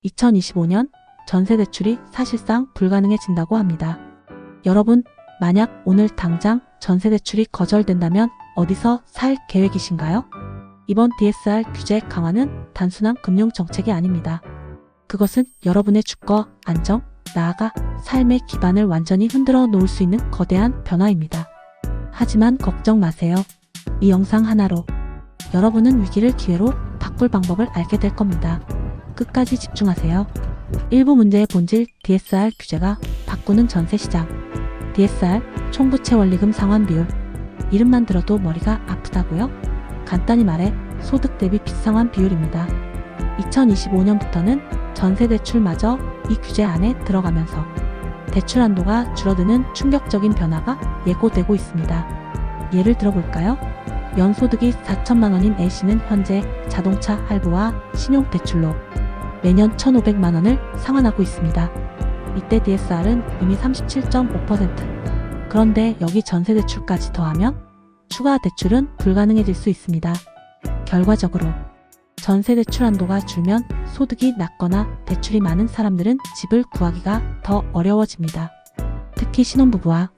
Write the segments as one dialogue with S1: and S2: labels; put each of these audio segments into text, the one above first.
S1: 2025년 전세 대출이 사실상 불가능해진다고 합니다. 여러분, 만약 오늘 당장 전세 대출이 거절된다면 어디서 살 계획이신가요? 이번 DSR 규제 강화는 단순한 금융 정책이 아닙니다. 그것은 여러분의 주거, 안정, 나아가 삶의 기반을 완전히 흔들어 놓을 수 있는 거대한 변화입니다. 하지만 걱정 마세요. 이 영상 하나로 여러분은 위기를 기회로 바꿀 방법을 알게 될 겁니다. 끝까지 집중하세요. 일부 문제의 본질 DSR 규제가 바꾸는 전세 시장. DSR 총부채 원리금 상환 비율. 이름만 들어도 머리가 아프다고요? 간단히 말해 소득 대비 빚 상환 비율입니다. 2025년부터는 전세 대출마저 이 규제 안에 들어가면서 대출 한도가 줄어드는 충격적인 변화가 예고되고 있습니다. 예를 들어볼까요? 연소득이 4천만 원인 A씨는 현재 자동차 할부와 신용대출로 매년 1,500만 원을 상환하고 있습니다. 이때 DSR은 이미 37.5%. 그런데 여기 전세대출까지 더하면 추가 대출은 불가능해질 수 있습니다. 결과적으로 전세대출 한도가 줄면 소득이 낮거나 대출이 많은 사람들은 집을 구하기가 더 어려워집니다. 특히 신혼부부와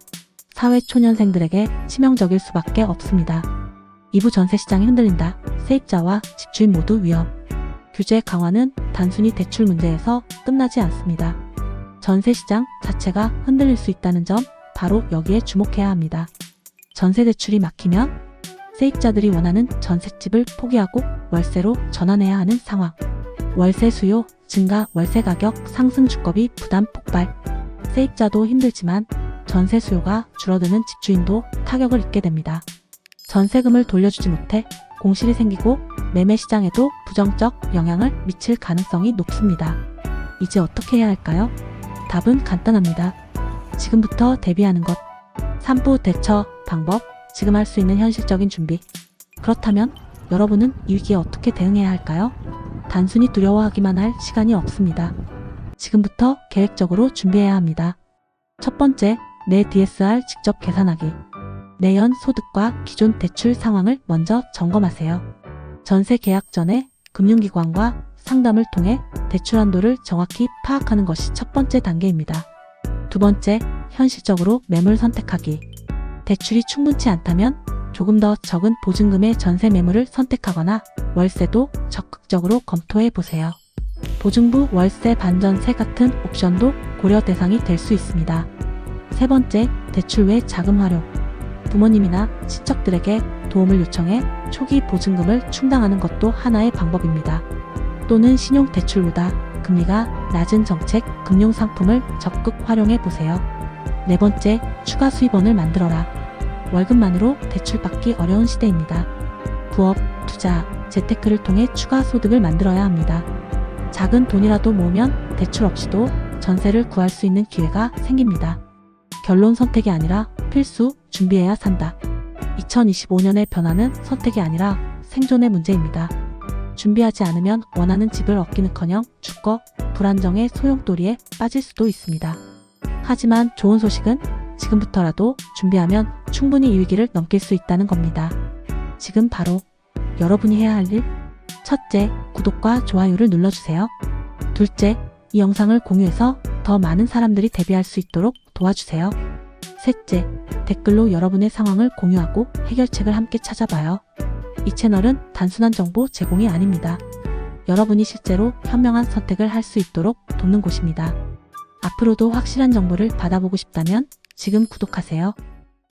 S1: 사회초년생들에게 치명적일 수밖에 없습니다. 2부 전세시장이 흔들린다. 세입자와 집주인 모두 위험. 규제 강화는 단순히 대출 문제에서 끝나지 않습니다. 전세시장 자체가 흔들릴 수 있다는 점, 바로 여기에 주목해야 합니다. 전세 대출이 막히면 세입자들이 원하는 전셋집을 포기하고 월세로 전환해야 하는 상황. 월세 수요 증가, 월세 가격 상승, 주거비 부담 폭발. 세입자도 힘들지만 전세 수요가 줄어드는 집주인도 타격을 입게 됩니다. 전세금을 돌려주지 못해 공실이 생기고 매매 시장에도 부정적 영향을 미칠 가능성이 높습니다. 이제 어떻게 해야 할까요? 답은 간단합니다. 지금부터 대비하는 것. 3부 대처 방법. 지금 할 수 있는 현실적인 준비. 그렇다면 여러분은 이 위기에 어떻게 대응해야 할까요? 단순히 두려워하기만 할 시간이 없습니다. 지금부터 계획적으로 준비해야 합니다. 첫 번째, 내 DSR 직접 계산하기. 내연 소득과 기존 대출 상황을 먼저 점검하세요. 전세 계약 전에 금융기관과 상담을 통해 대출 한도를 정확히 파악하는 것이 첫 번째 단계입니다. 두 번째, 현실적으로 매물 선택하기. 대출이 충분치 않다면 조금 더 적은 보증금의 전세 매물을 선택하거나 월세도 적극적으로 검토해 보세요. 보증부 월세 반전세 같은 옵션도 고려 대상이 될 수 있습니다. 세 번째, 대출 외 자금 활용. 부모님이나 친척들에게 도움을 요청해 초기 보증금을 충당하는 것도 하나의 방법입니다. 또는 신용대출보다 금리가 낮은 정책, 금융상품을 적극 활용해 보세요. 네 번째, 추가 수입원을 만들어라. 월급만으로 대출받기 어려운 시대입니다. 부업, 투자, 재테크를 통해 추가 소득을 만들어야 합니다. 작은 돈이라도 모으면 대출 없이도 전세를 구할 수 있는 기회가 생깁니다. 결론 선택이 아니라 필수, 준비해야 산다. 2025년의 변화는 선택이 아니라 생존의 문제입니다. 준비하지 않으면 원하는 집을 얻기는커녕 주거, 불안정의 소용돌이에 빠질 수도 있습니다. 하지만 좋은 소식은 지금부터라도 준비하면 충분히 이 위기를 넘길 수 있다는 겁니다. 지금 바로 여러분이 해야 할 일. 첫째, 구독과 좋아요를 눌러주세요. 둘째, 이 영상을 공유해서 더 많은 사람들이 대비할 수 있도록 도와주세요. 셋째, 댓글로 여러분의 상황을 공유하고 해결책을 함께 찾아봐요. 이 채널은 단순한 정보 제공이 아닙니다. 여러분이 실제로 현명한 선택을 할 수 있도록 돕는 곳입니다. 앞으로도 확실한 정보를 받아보고 싶다면 지금 구독하세요.